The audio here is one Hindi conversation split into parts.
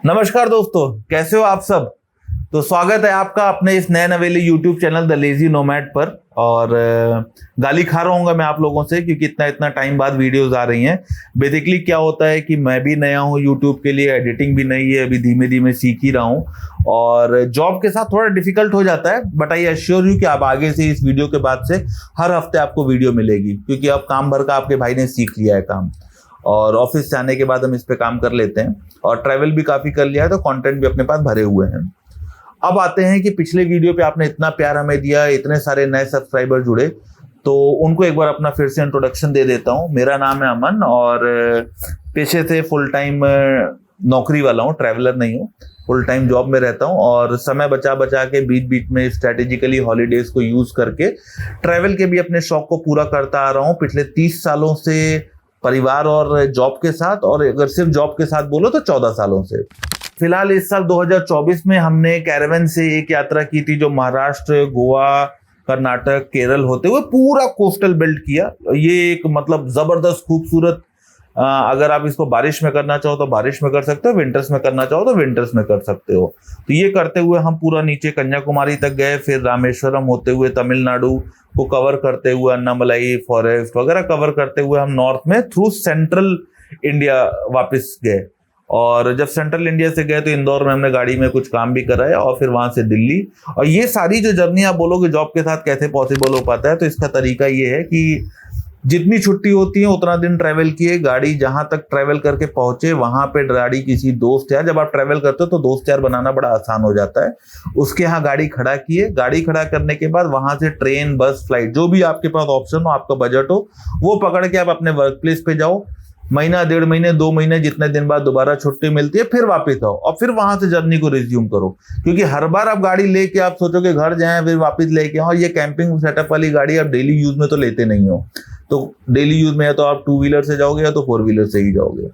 नमस्कार दोस्तों, कैसे हो आप सब। तो स्वागत है आपका अपने इस नए नवेले YouTube channel the lazy nomad पर। और गाली खा रहा हूँ मैं आप लोगों से क्योंकि इतना टाइम बाद वीडियोस आ रही हैं। बेसिकली क्या होता है कि मैं भी नया हूँ यूट्यूब के लिए, एडिटिंग भी नहीं है, अभी धीमे धीमे सीख ही रहा हूँ और जॉब के साथ थोड़ा डिफिकल्ट हो जाता है। बट आई एश्योर यू कि आप आगे से इस वीडियो के बाद से हर हफ्ते आपको वीडियो मिलेगी क्योंकि अब काम भर का आपके भाई ने सीख लिया है काम, और ऑफिस से आने के बाद हम इस पे काम कर लेते हैं और ट्रैवल भी काफी कर लिया है तो कंटेंट भी अपने पास भरे हुए हैं। अब आते हैं कि पिछले वीडियो पे आपने इतना प्यार हमें दिया, इतने सारे नए सब्सक्राइबर जुड़े, तो उनको एक बार अपना फिर से इंट्रोडक्शन दे देता हूँ। मेरा नाम है अमन और पेशे से फुल टाइम नौकरी वाला हूँ, ट्रैवलर नहीं हूँ। फुल टाइम जॉब में रहता हूँ और समय बचा बचा के बीच बीच में स्ट्रेटेजिकली हॉलीडेज को यूज करके ट्रैवल के भी अपने शौक को पूरा करता आ रहा हूँ पिछले 30 सालों से, परिवार और जॉब के साथ। और अगर सिर्फ जॉब के साथ बोलो तो 14 सालों से। फिलहाल इस साल 2024 में हमने कैरावन से एक यात्रा की थी जो महाराष्ट्र, गोवा, कर्नाटक, केरल होते हुए पूरा कोस्टल बेल्ट किया। ये एक मतलब जबरदस्त खूबसूरत, अगर आप इसको बारिश में करना चाहो तो बारिश में कर सकते हो, विंटर्स में करना चाहो तो विंटर्स में कर सकते हो। तो ये करते हुए हम पूरा नीचे कन्याकुमारी तक गए, फिर रामेश्वरम होते हुए तमिलनाडु को कवर करते हुए अन्नामलाई फॉरेस्ट वगैरह कवर करते हुए हम नॉर्थ में थ्रू सेंट्रल इंडिया वापस गए। और जब सेंट्रल इंडिया से गए तो इंदौर में हमने गाड़ी में कुछ काम भी कराया और फिर वहां से दिल्ली। और ये सारी जो जर्नी आप बोलोगे जॉब के साथ कैसे पॉसिबल हो पाता है, तो इसका तरीका ये है कि जितनी छुट्टी होती है उतना दिन ट्रैवल किए, गाड़ी जहां तक ट्रैवल करके पहुंचे वहां पे गाड़ी किसी दोस्त यार, जब आप ट्रैवल करते हो तो दोस्त यार बनाना बड़ा आसान हो जाता है, उसके यहाँ गाड़ी खड़ा किए। गाड़ी खड़ा करने के बाद वहां से ट्रेन, बस, फ्लाइट, जो भी आपके पास ऑप्शन हो, आपका बजट हो, वो पकड़ के आप अपने वर्क प्लेस पे जाओ। महीना, 1.5 महीने, 2 महीने, जितने दिन बाद दोबारा छुट्टी मिलती है फिर वापस आओ और फिर वहां से जर्नी को रिज्यूम करो। क्योंकि हर बार आप गाड़ी लेके आप सोचोगे घर जाएं फिर वापस लेके आओ, ये कैंपिंग सेटअप वाली गाड़ी आप डेली यूज में तो लेते नहीं हो। तो डेली यूज में है तो आप 2 व्हीलर से जाओगे या तो 4 व्हीलर से ही जाओगे।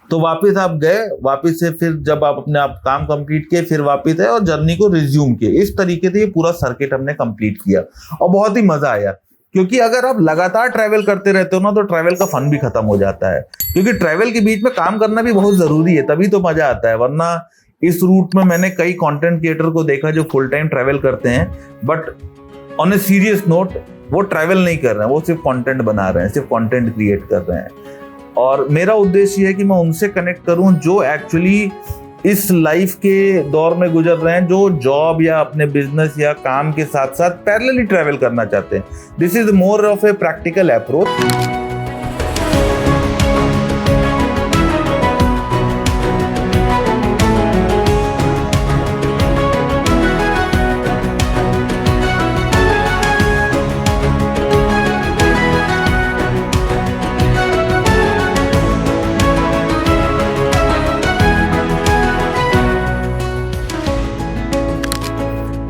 तो वापस आप गए, वापस से फिर जब आप अपने आप काम कंप्लीट किए फिर वापस आए और जर्नी को रिज्यूम किए। इस तरीके से ये पूरा सर्किट हमने कंप्लीट किया और बहुत ही मजा आया। क्योंकि अगर आप लगातार ट्रैवल करते रहते हो ना तो ट्रैवल का फन भी खत्म हो जाता है, क्योंकि ट्रैवल के बीच में काम करना भी बहुत जरूरी है, तभी तो मजा आता है। वरना इस रूट में मैंने कई कंटेंट क्रिएटर को देखा जो फुल टाइम ट्रैवल करते हैं but on a serious note वो ट्रैवल नहीं कर रहे हैं, वो सिर्फ कंटेंट बना रहे हैं, सिर्फ कंटेंट क्रिएट कर रहे हैं। और मेरा उद्देश्य ये है कि मैं उनसे कनेक्ट करूं जो एक्चुअली इस लाइफ के दौर में गुजर रहे हैं, जो जॉब या अपने बिजनेस या काम के साथ साथ पैरेलली ट्रैवल करना चाहते हैं। This is more of a practical approach.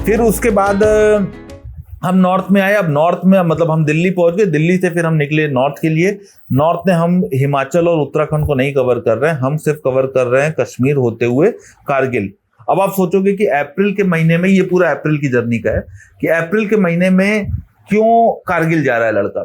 फिर उसके बाद हम नॉर्थ में आए। अब नॉर्थ में मतलब हम दिल्ली पहुंच गए, दिल्ली से फिर हम निकले नॉर्थ के लिए। नॉर्थ में हम हिमाचल और उत्तराखंड को नहीं कवर कर रहे हैं, हम सिर्फ कवर कर रहे हैं कश्मीर होते हुए कारगिल। अब आप सोचोगे कि अप्रैल के महीने में, ये पूरा अप्रैल की जर्नी का है, कि अप्रैल के महीने में क्यों कारगिल जा रहा है लड़का।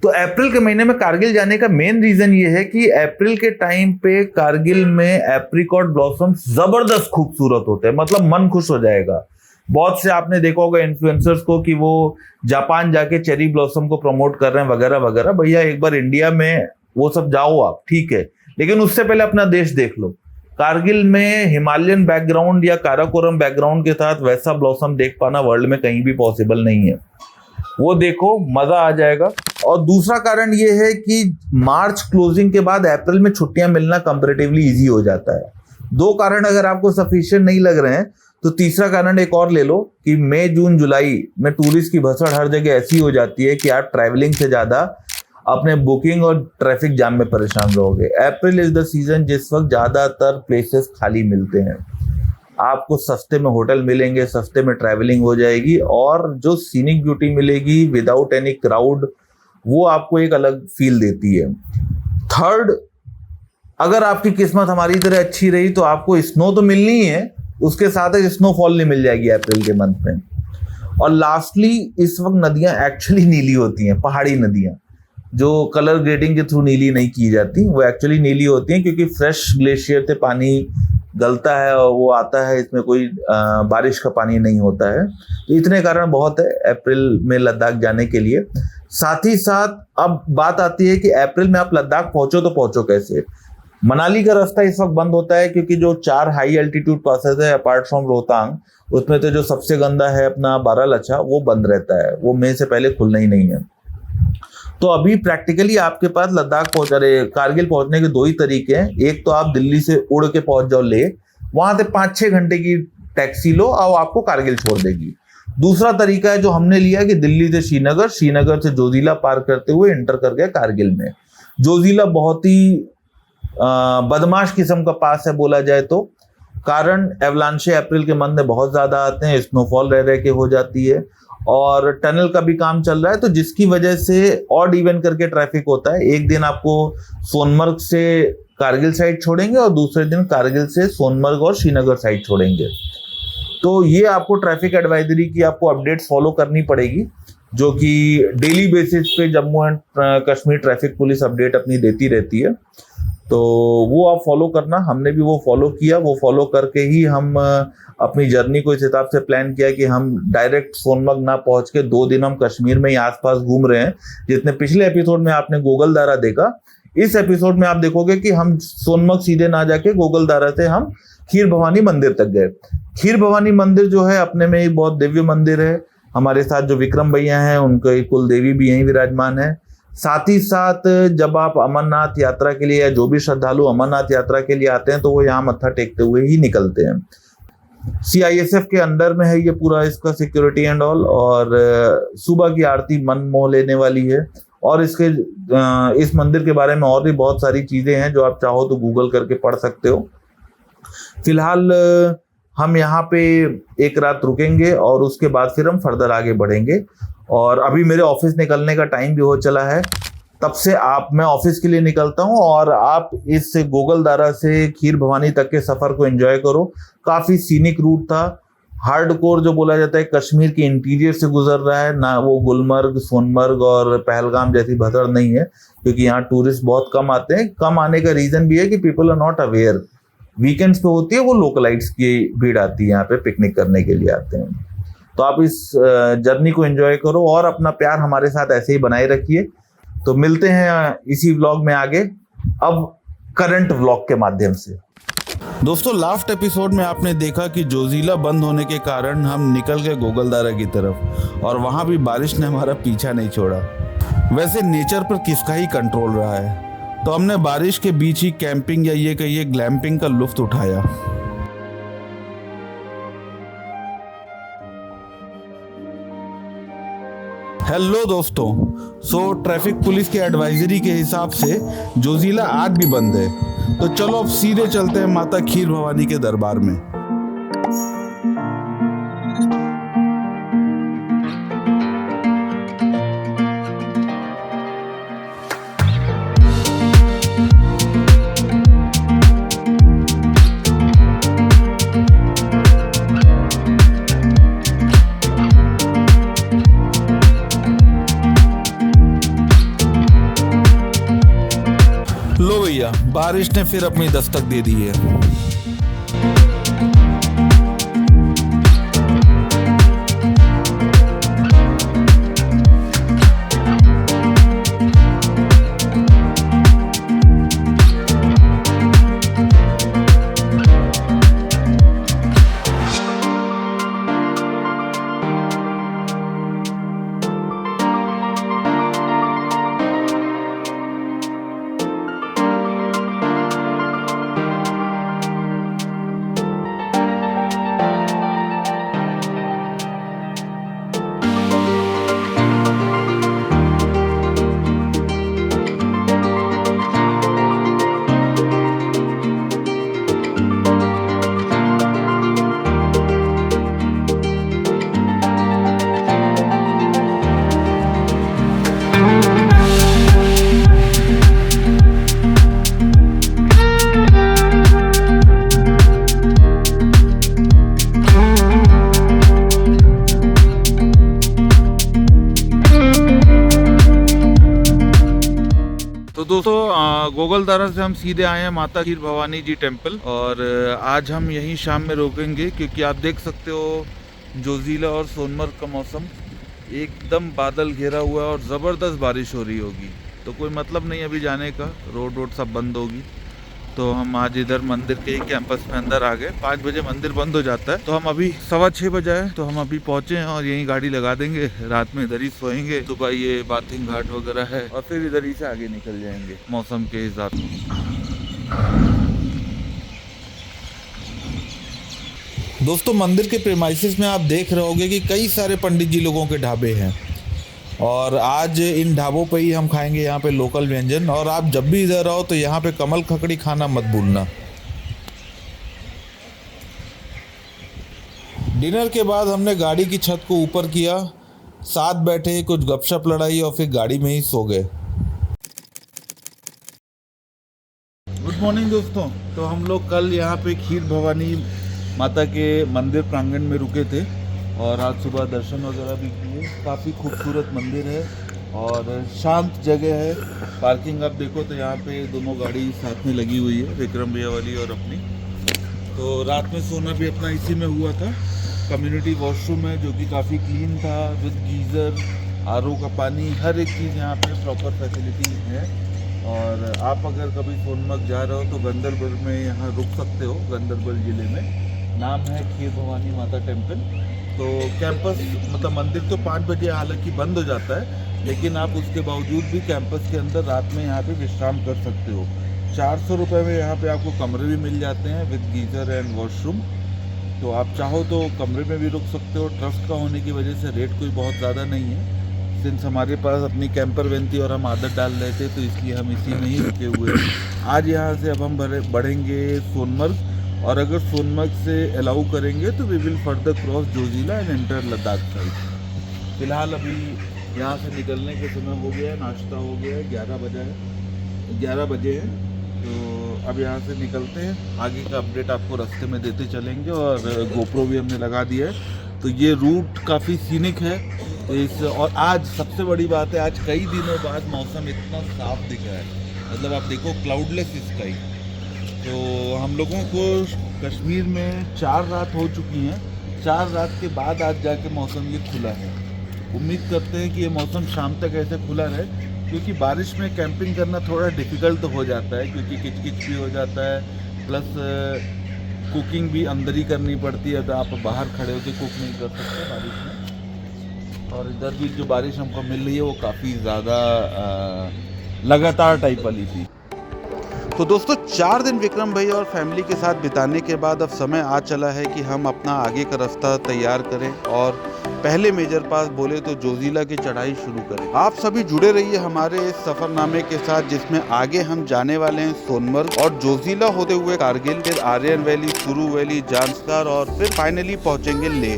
तो अप्रैल के महीने में कारगिल जाने का मेन रीजन ये है कि अप्रैल के टाइम पे कारगिल में एप्रिकॉट ब्लॉसम्स जबरदस्त खूबसूरत होते हैं, मतलब मन खुश हो जाएगा। बहुत से आपने देखा होगा इन्फ्लुएंसर्स को कि वो जापान जाके चेरी ब्लॉसम को प्रमोट कर रहे हैं वगैरह वगैरह। भैया एक बार इंडिया में वो सब जाओ आप, ठीक है, लेकिन उससे पहले अपना देश देख लो। कारगिल में हिमालयन बैकग्राउंड या काराकोरम बैकग्राउंड के साथ वैसा ब्लॉसम देख पाना वर्ल्ड में कहीं भी पॉसिबल नहीं है। वो देखो, मजा आ जाएगा। और दूसरा कारण ये है कि मार्च क्लोजिंग के बाद अप्रैल में छुट्टियां मिलना कंपैरेटिवली इजी हो जाता है। 2 कारण अगर आपको सफिशिएंट नहीं लग रहे हैं तो तीसरा कारण एक और ले लो कि मई, जून, जुलाई में टूरिस्ट की भसड़ हर जगह ऐसी हो जाती है कि आप ट्रैवलिंग से ज्यादा अपने बुकिंग और ट्रैफिक जाम में परेशान रहोगे। अप्रैल इज द सीजन जिस वक्त ज्यादातर प्लेसेस खाली मिलते हैं, आपको सस्ते में होटल मिलेंगे, सस्ते में ट्रैवलिंग हो जाएगी और जो सीनिक ब्यूटी मिलेगी विदाउट एनी क्राउड, वो आपको एक अलग फील देती है। थर्ड, अगर आपकी किस्मत हमारी तरह अच्छी रही तो आपको स्नो तो मिलनी है, उसके साथ ही स्नोफॉल नहीं मिल जाएगी अप्रैल के मंथ में। और लास्टली, इस वक्त नदियां एक्चुअली नीली होती हैं, पहाड़ी नदियां। जो कलर ग्रेडिंग के थ्रू नीली नहीं की जाती, वो एक्चुअली नीली होती हैं क्योंकि फ्रेश ग्लेशियर से पानी गलता है और वो आता है, इसमें कोई बारिश का पानी नहीं होता है। तो इतने कारण बहुत है अप्रैल में लद्दाख जाने के लिए। साथ ही साथ अब बात आती है कि अप्रैल में आप लद्दाख पहुंचो तो पहुंचो कैसे। मनाली का रास्ता इस वक्त बंद होता है क्योंकि जो 4 हाई एल्टीट्यूड पासेस है अपार्ट फ्रॉम रोहतांग, उसमें तो जो सबसे गंदा है अपना बारालाचा, वो बंद रहता है, वो मई से पहले खुलना ही नहीं है। तो अभी प्रैक्टिकली आपके पास लद्दाख कारगिल पहुंचने के 2 ही तरीके हैं। एक तो आप दिल्ली से उड़ के पहुंच जाओ ले, वहां से 5-6 घंटे की टैक्सी लो और आपको कारगिल छोड़ देगी। दूसरा तरीका है जो हमने लिया कि दिल्ली से श्रीनगर, श्रीनगर से जोजिला पार करते हुए एंटर कर गया कारगिल में। जोजिला बहुत ही बदमाश किस्म का पास है बोला जाए तो, कारण एवलांशे अप्रैल के मंथ में बहुत ज्यादा आते हैं, स्नोफॉल रह रह के हो जाती है और टनल का भी काम चल रहा है, तो जिसकी वजह से ऑड इवन करके ट्रैफिक होता है। एक दिन आपको सोनमर्ग से कारगिल साइड छोड़ेंगे और दूसरे दिन कारगिल से सोनमर्ग और श्रीनगर साइड छोड़ेंगे। तो ये आपको ट्रैफिक एडवाइजरी की आपको अपडेट्स फॉलो करनी पड़ेगी, जो कि डेली बेसिस पे Jammu and Kashmir traffic police update अपनी देती रहती है। तो वो आप फॉलो करना, हमने भी वो फॉलो किया। वो फॉलो करके ही हम अपनी जर्नी को इस हिसाब से प्लान किया कि हम डायरेक्ट सोनमर्ग ना पहुंच के 2 दिन हम कश्मीर में ही आसपास घूम रहे हैं। जितने पिछले एपिसोड में आपने गोगलदारा देखा, इस एपिसोड में आप देखोगे कि हम सोनमर्ग सीधे ना जाके गोगलदारा से हम खीर भवानी मंदिर तक गए। खीर भवानी मंदिर जो है अपने में एक बहुत दिव्य मंदिर है। हमारे साथ जो विक्रम भैया हैं उनके कुल देवी भी यहीं विराजमान है। साथ ही साथ जब आप अमरनाथ यात्रा के लिए या जो भी श्रद्धालु अमरनाथ यात्रा के लिए आते हैं तो वो यहाँ मत्था टेकते हुए ही निकलते हैं। CISF के अंडर में है ये पूरा इसका सिक्योरिटी एंड ऑल, और सुबह की आरती मन मोह लेने वाली है। और इस मंदिर के बारे में और भी बहुत सारी चीजें हैं जो आप चाहो तो गूगल करके पढ़ सकते हो। फिलहाल हम यहाँ पे एक रात रुकेंगे और उसके बाद फिर हम फर्दर आगे बढ़ेंगे। और अभी मेरे ऑफिस निकलने का टाइम भी हो चला है, तब से मैं ऑफिस के लिए निकलता हूँ और आप इस गोगलदारा से खीर भवानी तक के सफर को एंजॉय करो। काफी सीनिक रूट था, हार्डकोर जो बोला जाता है कश्मीर के इंटीरियर से गुजर रहा है ना, वो गुलमर्ग, सोनमर्ग और पहलगाम जैसी भसड़ नहीं है, क्योंकि यहाँ टूरिस्ट बहुत कम आते हैं। कम आने का रीजन भी है कि people are not aware. Weekends पे होती है वो लोकलाइट्स की भीड़ आती है यहाँ पे, पिकनिक करने के लिए आते हैं। तो आप इस जर्नी को एंजॉय करो और अपना प्यार हमारे साथ ऐसे ही बनाए रखिए। तो मिलते हैं इसी व्लॉग में आगे, अब करंट व्लॉग के माध्यम से। दोस्तों, लास्ट एपिसोड में आपने देखा कि जोजिला बंद होने के कारण हम निकल गए गोगलदारा की तरफ, और वहां भी बारिश ने हमारा पीछा नहीं छोड़ा। वैसे नेचर पर किसका ही कंट्रोल रहा है, तो हमने बारिश के बीच ही कैंपिंग या ये कहिए ग्लैम्पिंग का लुत्फ उठाया। हेलो दोस्तों, ट्रैफिक पुलिस के एडवाइजरी के हिसाब से जोजिला आज भी बंद है, तो चलो अब सीधे चलते हैं माता खीर भवानी के दरबार में। लो भैया, बारिश ने फिर अपनी दस्तक दे दी है। दोस्तों गोगलधारा से हम सीधे आए हैं माता खीर भवानी जी टेम्पल, और आज हम यहीं शाम में रोकेंगे क्योंकि आप देख सकते हो जोजिला और सोनमर्ग का मौसम एकदम बादल घेरा हुआ है और ज़बरदस्त बारिश हो रही होगी, तो कोई मतलब नहीं अभी जाने का, रोड सब बंद होगी। तो हम आज इधर मंदिर के ही कैंपस में अंदर आ गए। 5 बजे मंदिर बंद हो जाता है, तो हम अभी 6:15 बजे आए, तो हम अभी पहुंचे हैं और यहीं गाड़ी लगा देंगे, रात में इधर ही सोएंगे। सुबह ये बाथिंग घाट वगैरह है और फिर इधर ही से आगे निकल जाएंगे मौसम के हिसाब से। दोस्तों मंदिर के प्रेमाइसिस में आप देख रहे होंगे कि कई सारे पंडित जी लोगों के ढाबे हैं, और आज इन ढाबों पे ही हम खाएंगे यहाँ पे लोकल व्यंजन। और आप जब भी इधर आओ तो यहाँ पे कमल खकड़ी खाना मत भूलना। डिनर के बाद हमने गाड़ी की छत को ऊपर किया, साथ बैठे कुछ गपशप लड़ाई और फिर गाड़ी में ही सो गए। गुड मॉर्निंग दोस्तों। तो हम लोग कल यहाँ पे खीर भवानी माता के मंदिर प्रांगण में रुके थे और आज सुबह दर्शन वगैरह भी किए। काफ़ी खूबसूरत मंदिर है और शांत जगह है। पार्किंग आप देखो तो यहाँ पे दोनों गाड़ी साथ में लगी हुई है, विक्रम भैया वाली और अपनी। तो रात में सोना भी अपना इसी में हुआ था। कम्युनिटी वॉशरूम है जो कि काफ़ी क्लीन था, विद गीज़र, आरओ का पानी, हर एक चीज़ यहाँ पे प्रॉपर फैसिलिटी है। और आप अगर कभी सोनमर्ग जा रहे हो तो गंदरबल में यहाँ रुक सकते हो। गंदरबल ज़िले में नाम है खीर भवानी माता टेम्पल। तो कैंपस मतलब मंदिर तो 5 बजे हालांकि बंद हो जाता है, लेकिन आप उसके बावजूद भी कैंपस के अंदर रात में यहाँ पे विश्राम कर सकते हो। 400 रुपये में यहाँ पे आपको कमरे भी मिल जाते हैं विद गीज़र एंड वॉशरूम। तो आप चाहो तो कमरे में भी रुक सकते हो। ट्रस्ट का होने की वजह से रेट कोई बहुत ज़्यादा नहीं है। सिंस हमारे पास अपनी कैंपर वैन थी और हम आदत डाल रहे थे, तो इसलिए हम इसी में ही रुके हुए हैं। आज यहाँ से अब हम बढ़ेंगे सोनमर्ग, और अगर सोनमर्ग से अलाउ करेंगे तो we will further cross Zojila and enter Ladakh side. फिलहाल अभी यहाँ से निकलने के समय हो गया है, नाश्ता हो गया है, 11 बजे है। तो अब यहाँ से निकलते हैं, आगे का अपडेट आपको रास्ते में देते चलेंगे। और गोप्रो भी हमने लगा दिया है। तो ये रूट काफ़ी सीनिक है और आज सबसे बड़ी बात है, आज कई दिनों बाद मौसम इतना साफ दिख रहा है। मतलब आप देखो क्लाउडलेस स्काई। तो हम लोगों को कश्मीर में 4 रात हो चुकी हैं। 4 रात के बाद आज जाके मौसम ये खुला है। उम्मीद करते हैं कि ये मौसम शाम तक ऐसे खुला रहे, क्योंकि बारिश में कैंपिंग करना थोड़ा डिफ़िकल्ट तो हो जाता है, क्योंकि किचकिच भी हो जाता है, प्लस कुकिंग भी अंदर ही करनी पड़ती है। तो आप बाहर खड़े होकर कुक नहीं कर सकते बारिश में। और इधर भी जो बारिश हमको मिल रही है वो काफ़ी ज़्यादा लगातार टाइप वाली थी। तो दोस्तों 4 दिन विक्रम भाई और फैमिली के साथ बिताने के बाद अब समय आ चला है कि हम अपना आगे का रास्ता तैयार करें और पहले मेजर पास बोले तो जोजिला की चढ़ाई शुरू करें। आप सभी जुड़े रहिए हमारे इस सफरनामे के साथ, जिसमें आगे हम जाने वाले हैं सोनमर्ग और जोजिला होते हुए कारगिल, फिर आर्यन वैली, सुरू वैली, जानसकार और फिर फाइनली पहुंचेंगे लेह।